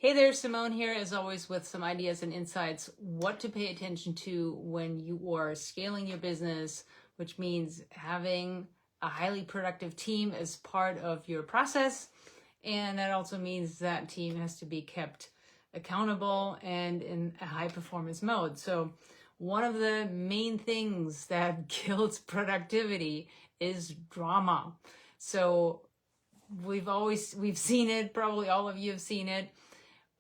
Hey there, Simone here, as always, with some ideas and insights, what to pay attention to when you are scaling your business, which means having a highly productive team as part of your process. And that also means that team has to be kept accountable and in a high performance mode. So one of the main things that kills productivity is drama. So we've seen it, probably all of you have seen it,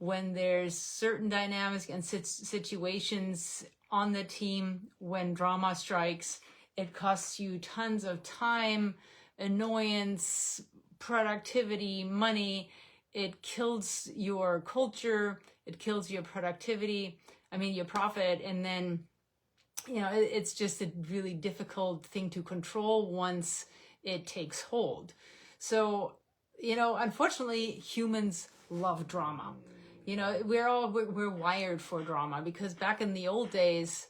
when there's certain dynamics and situations on the team, when drama strikes, it costs you tons of time, annoyance, productivity, money. It kills your culture, it kills your productivity, your profit, and then, it's just a really difficult thing to control once it takes hold. So, unfortunately, humans love drama. We're wired for drama, because back in the old days,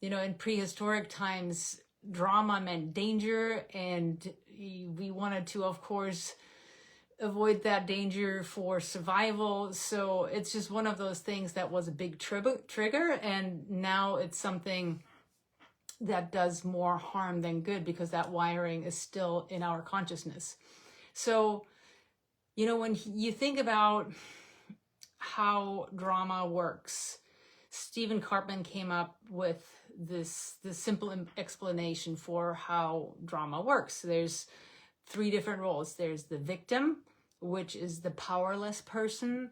in prehistoric times, drama meant danger, and we wanted to, of course, avoid that danger for survival. So it's just one of those things that was a big trigger, and now it's something that does more harm than good, because that wiring is still in our consciousness. So, when you think about how drama works, Stephen Cartman came up with this simple explanation for how drama works. There's three different roles. There's the victim, which is the powerless person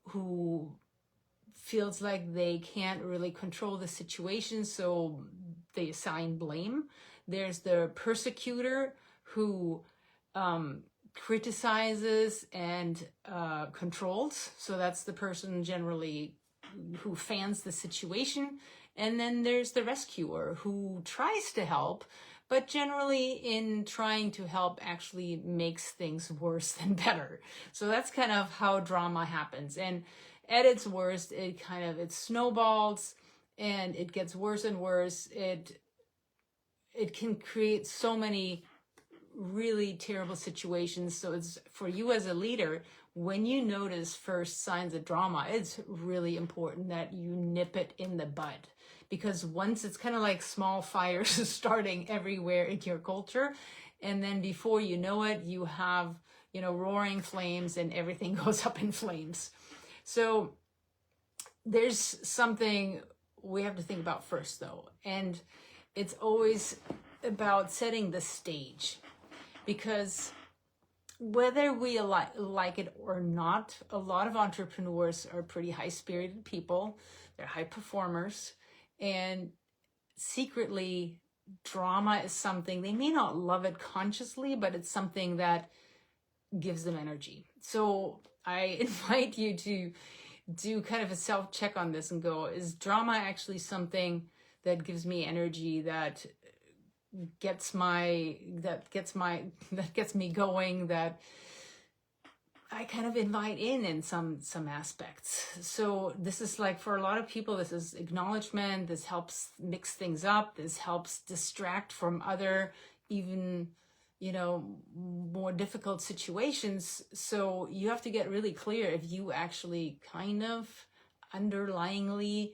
who feels like they can't really control the situation, so they assign blame. There's the persecutor, who criticizes and controls. So that's the person generally who fans the situation. And then there's the rescuer, who tries to help, but generally in trying to help actually makes things worse than better. So that's kind of how drama happens. And at its worst, it snowballs and it gets worse and worse. It can create so many really terrible situations. So it's for you as a leader, when you notice first signs of drama, it's really important that you nip it in the bud, because once it's kind of like small fires starting everywhere in your culture, and then before you know it, you have roaring flames and everything goes up in flames. So there's something we have to think about first, though, and it's always about setting the stage. Because whether we like it or not, a lot of entrepreneurs are pretty high-spirited people. They're high performers. And secretly, drama is something, they may not love it consciously, but it's something that gives them energy. So I invite you to do kind of a self-check on this and go, is drama actually something that gives me energy, that gets me going, that I kind of invite in some aspects. So this is like, for a lot of people, this is acknowledgement. This helps mix things up. This helps distract from other, even, more difficult situations. So you have to get really clear if you actually kind of underlyingly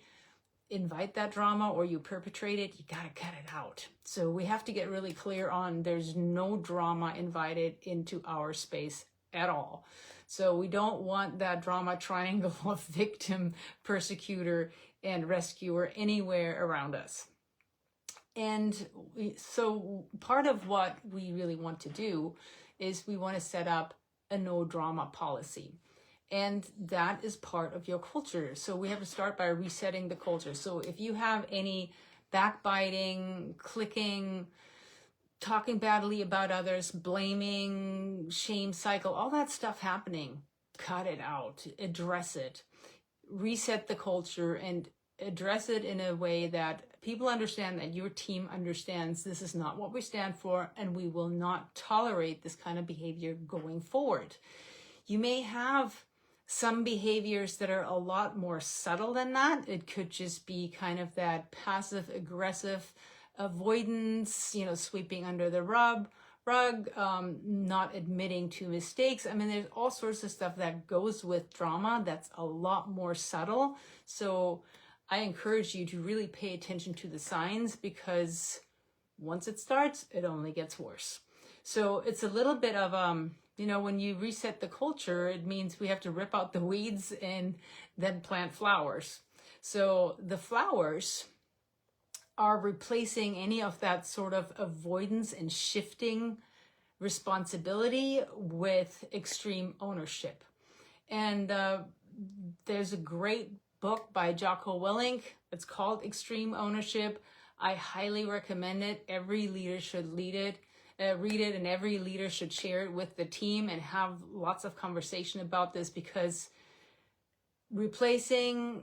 invite that drama or you perpetrate it. You gotta cut it out. So we have to get really clear on, there's no drama invited into our space at all. So we don't want that drama triangle of victim, persecutor, and rescuer anywhere around us. And so part of what we really want to do is we want to set up a no drama policy. And that is part of your culture. So we have to start by resetting the culture. So if you have any backbiting, clicking, talking badly about others, blaming, shame cycle, all that stuff happening, cut it out, address it, reset the culture, and address it in a way that people understand, that your team understands this is not what we stand for, and we will not tolerate this kind of behavior going forward. You may have some behaviors that are a lot more subtle than that. It could just be kind of that passive aggressive avoidance, sweeping under the rug, rug, not admitting to mistakes. I mean, there's all sorts of stuff that goes with drama that's a lot more subtle. So I encourage you to really pay attention to the signs, because once it starts, it only gets worse. So it's a little bit of, when you reset the culture, it means we have to rip out the weeds and then plant flowers. So the flowers are replacing any of that sort of avoidance and shifting responsibility with extreme ownership. And there's a great book by Jocko Willink. It's called Extreme Ownership. I highly recommend it. Every leader should read it, and every leader should share it with the team and have lots of conversation about this, because replacing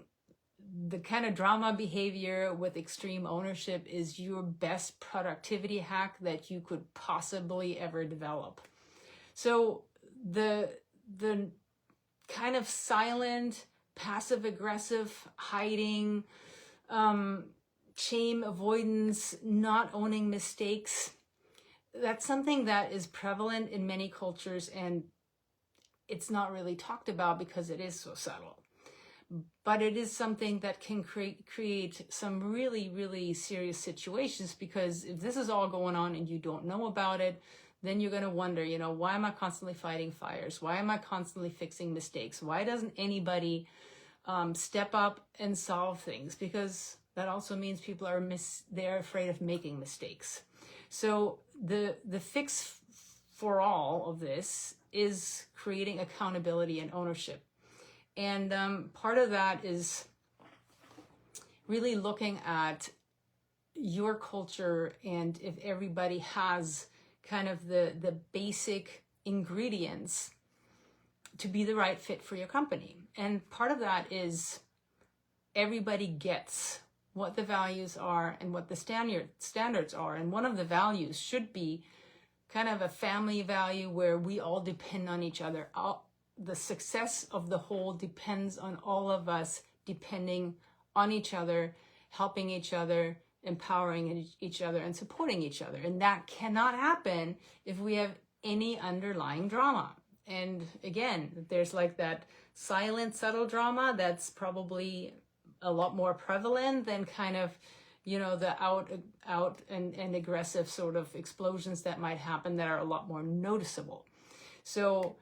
the kind of drama behavior with extreme ownership is your best productivity hack that you could possibly ever develop. So the kind of silent, passive aggressive, hiding, shame avoidance, not owning mistakes, that's something that is prevalent in many cultures, and it's not really talked about because it is so subtle. But it is something that can create some really, really serious situations, because if this is all going on and you don't know about it, then you're going to wonder, why am I constantly fighting fires? Why am I constantly fixing mistakes? Why doesn't anybody step up and solve things? Because that also means people are they're afraid of making mistakes. So the fix for all of this is creating accountability and ownership. And part of that is really looking at your culture, and if everybody has kind of the basic ingredients to be the right fit for your company. And part of that is everybody gets what the values are and what the standards are. And one of the values should be kind of a family value where we all depend on each other. The success of the whole depends on all of us depending on each other, helping each other, empowering each other, and supporting each other. And that cannot happen if we have any underlying drama. And again, there's like that silent, subtle drama that's probably a lot more prevalent than kind of, the out and aggressive sort of explosions that might happen that are a lot more noticeable. So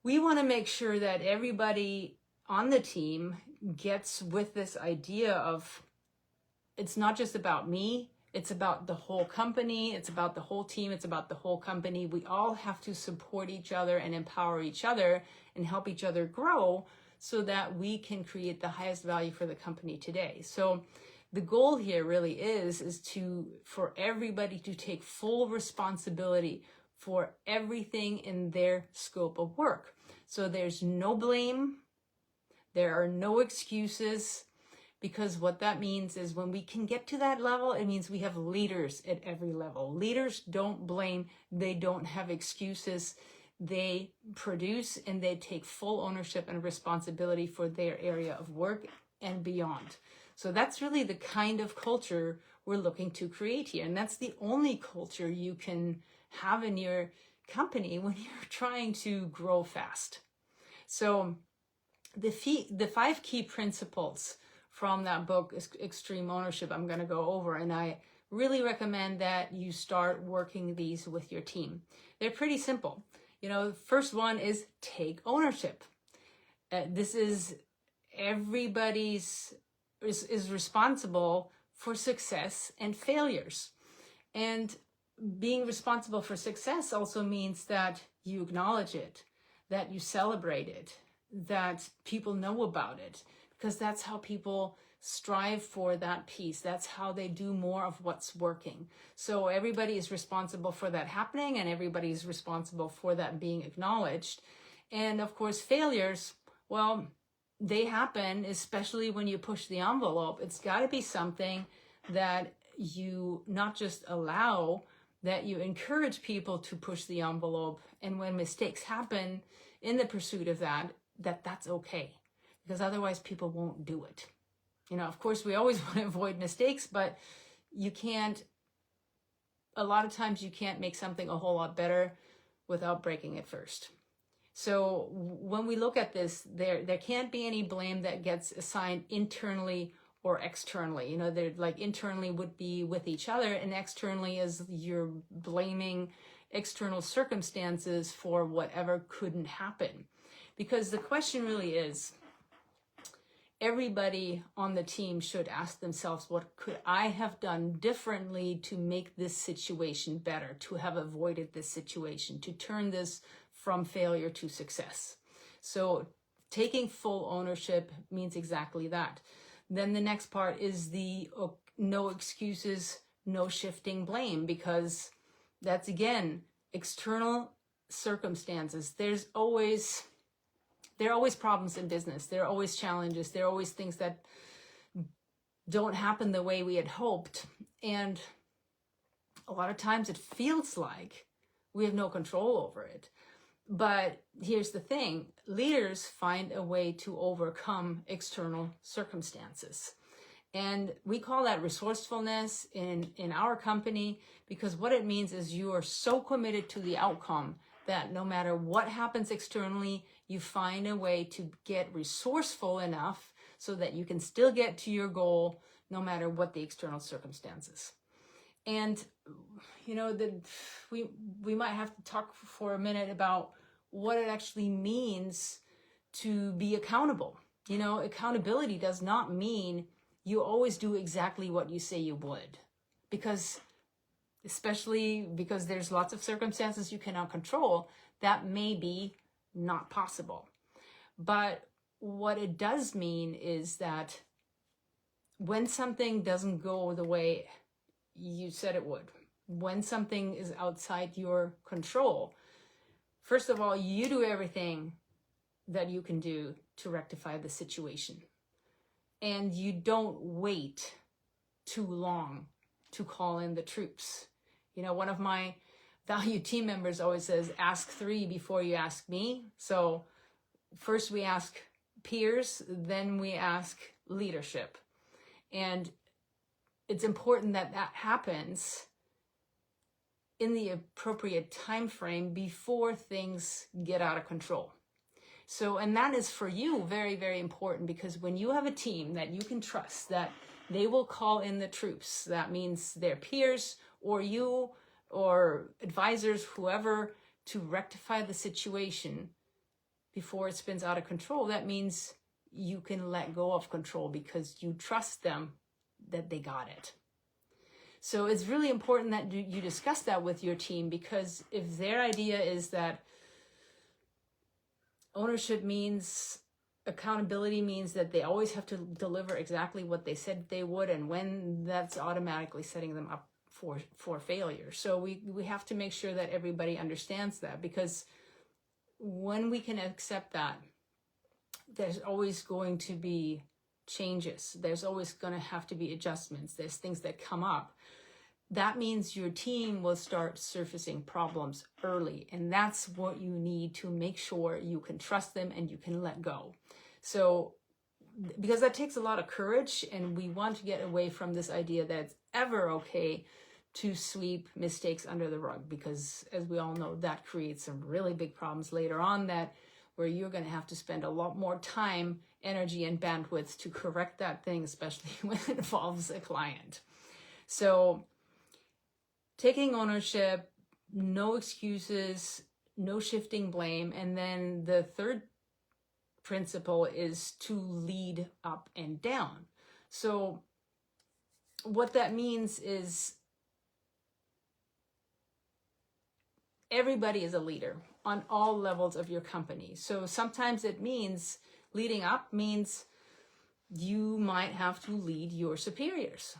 we want to make sure that everybody on the team gets with this idea of, it's not just about me, it's about the whole company, it's about the whole team, it's about the whole company. We all have to support each other and empower each other and help each other grow so that we can create the highest value for the company today. So the goal here really is for everybody to take full responsibility for everything in their scope of work. So there's no blame, there are no excuses, because what that means is when we can get to that level, it means we have leaders at every level. Leaders don't blame, they don't have excuses, they produce and they take full ownership and responsibility for their area of work and beyond. So that's really the kind of culture we're looking to create here. And that's the only culture you can have in your company when you're trying to grow fast. So the 5 key principles from that book, Extreme Ownership, I'm going to go over, and I really recommend that you start working these with your team. They're pretty simple. The first one is take ownership. This is everybody's is responsible for success and failures. And being responsible for success also means that you acknowledge it, that you celebrate it, that people know about it, because that's how people strive for that piece. That's how they do more of what's working. So everybody is responsible for that happening, and everybody is responsible for that being acknowledged. And of course, failures, well, they happen, especially when you push the envelope. It's got to be something that you not just allow, that you encourage people to push the envelope. And when mistakes happen in the pursuit of that's okay, because otherwise people won't do it. Of course, we always want to avoid mistakes, but you can't a lot of times you can't make something a whole lot better without breaking it first. So when we look at this, there can't be any blame that gets assigned internally or externally. You know, they're like internally would be with each other, and externally is you're blaming external circumstances for whatever couldn't happen. Because the question really is, everybody on the team should ask themselves, what could I have done differently to make this situation better, to have avoided this situation, to turn this from failure to success? So taking full ownership means exactly that. Then the next part is the no excuses, no shifting blame, because that's, again, external circumstances. There are always problems in business. There are always challenges. There are always things that don't happen the way we had hoped. And a lot of times it feels like we have no control over it. But here's the thing, leaders find a way to overcome external circumstances. And we call that resourcefulness in our company, because what it means is you are so committed to the outcome that no matter what happens externally, you find a way to get resourceful enough so that you can still get to your goal no matter what the external circumstances. And, you know, we might have to talk for a minute about what it actually means to be accountable. You know, accountability does not mean you always do exactly what you say you would, especially because there's lots of circumstances you cannot control, that may be not possible. But what it does mean is that when something doesn't go the way you said it would, when something is outside your control, first of all, you do everything that you can do to rectify the situation. And you don't wait too long to call in the troops. You know, one of my valued team members always says, ask 3 before you ask me. So first we ask peers, then we ask leadership. And it's important that that happens in the appropriate time frame before things get out of control. So, and that is for you very, very important, because when you have a team that you can trust, that they will call in the troops, that means their peers or you or advisors, whoever, to rectify the situation before it spins out of control. That means you can let go of control because you trust them that they got it. So it's really important that you discuss that with your team, because if their idea is that ownership means, accountability means that they always have to deliver exactly what they said they would, and when, that's automatically setting them up for failure. So we have to make sure that everybody understands that, because when we can accept that, there's always going to be changes. There's always going to have to be adjustments. There's things that come up. That means your team will start surfacing problems early. And that's what you need to make sure you can trust them and you can let go. So, because that takes a lot of courage, and we want to get away from this idea that it's ever okay to sweep mistakes under the rug, because as we all know, that creates some really big problems later on, that where you're going to have to spend a lot more time, energy, and bandwidth to correct that thing, especially when it involves a client. So taking ownership, no excuses, no shifting blame. And then the third principle is to lead up and down. So what that means is everybody is a leader on all levels of your company. So sometimes it means leading up means you might have to lead your superiors.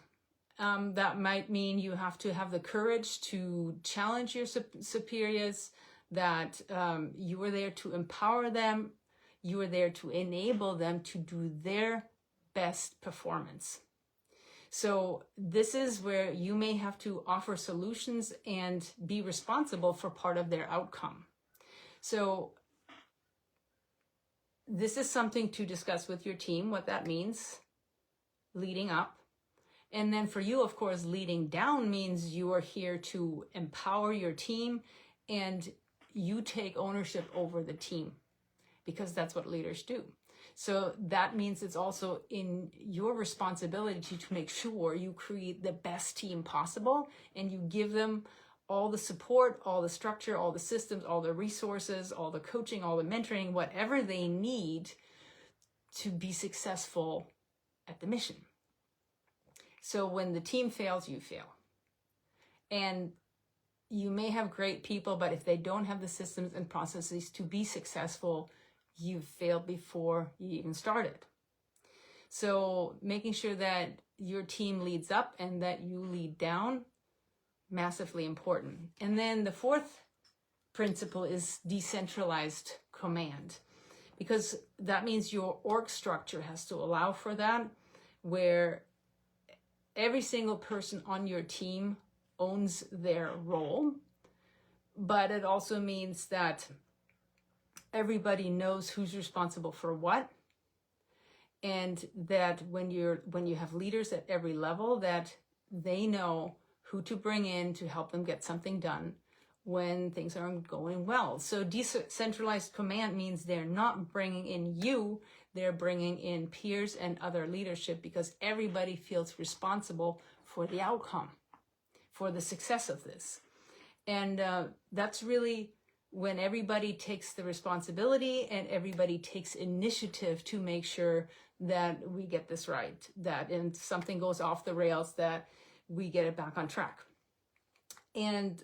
That might mean you have to have the courage to challenge your superiors, that you are there to empower them, you are there to enable them to do their best performance. So this is where you may have to offer solutions and be responsible for part of their outcome. So this is something to discuss with your team, what that means, leading up. And then for you, of course, leading down means you are here to empower your team and you take ownership over the team, because that's what leaders do. So that means it's also in your responsibility to make sure you create the best team possible and you give them all the support, all the structure, all the systems, all the resources, all the coaching, all the mentoring, whatever they need to be successful at the mission. So when the team fails, you fail. And you may have great people, but if they don't have the systems and processes to be successful, you've failed before you even started. So making sure that your team leads up and that you lead down, massively important. And then the fourth principle is decentralized command, because that means your org structure has to allow for that, where every single person on your team owns their role, but it also means that everybody knows who's responsible for what, and that when you have leaders at every level, that they know who to bring in to help them get something done when things aren't going well. So decentralized command means they're not bringing in you, they're bringing in peers and other leadership, because everybody feels responsible for the outcome, for the success of this. And that's really when everybody takes the responsibility and everybody takes initiative to make sure that we get this right, that if something goes off the rails, that we get it back on track. And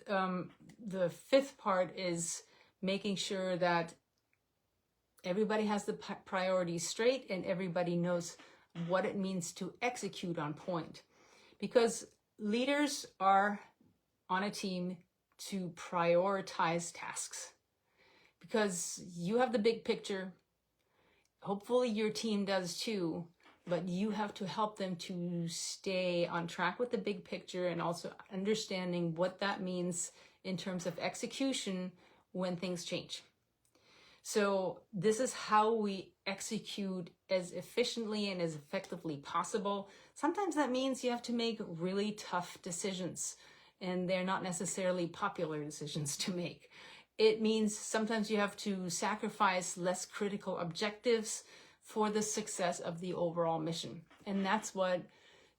the fifth part is making sure that everybody has the priorities straight and everybody knows what it means to execute on point. Because leaders are on a team to prioritize tasks. Because you have the big picture, hopefully your team does too, but you have to help them to stay on track with the big picture and also understanding what that means in terms of execution when things change. So this is how we execute as efficiently and as effectively possible. Sometimes that means you have to make really tough decisions, and they're not necessarily popular decisions to make. It means sometimes you have to sacrifice less critical objectives for the success of the overall mission. And that's what,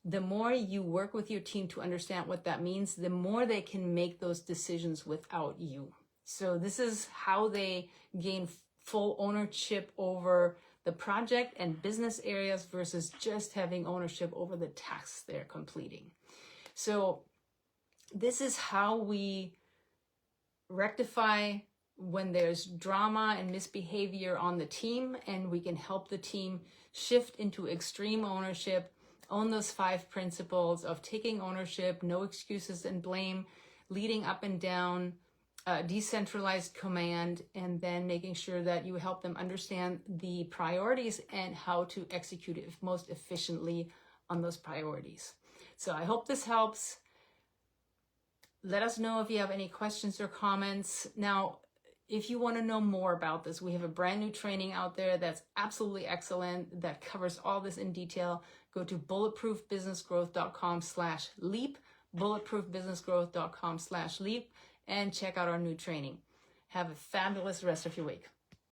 the more you work with your team to understand what that means, the more they can make those decisions without you. So this is how they gain full ownership over the project and business areas versus just having ownership over the tasks they're completing. So this is how we rectify when there's drama and misbehavior on the team, and we can help the team shift into extreme ownership, own those 5 principles of taking ownership, no excuses and blame, leading up and down, decentralized command, and then making sure that you help them understand the priorities and how to execute it most efficiently on those priorities. So I hope this helps. Let us know if you have any questions or comments. Now, if you want to know more about this, we have a brand new training out there that's absolutely excellent, that covers all this in detail. Go to bulletproofbusinessgrowth.com/leap, bulletproofbusinessgrowth.com/leap, and check out our new training. Have a fabulous rest of your week.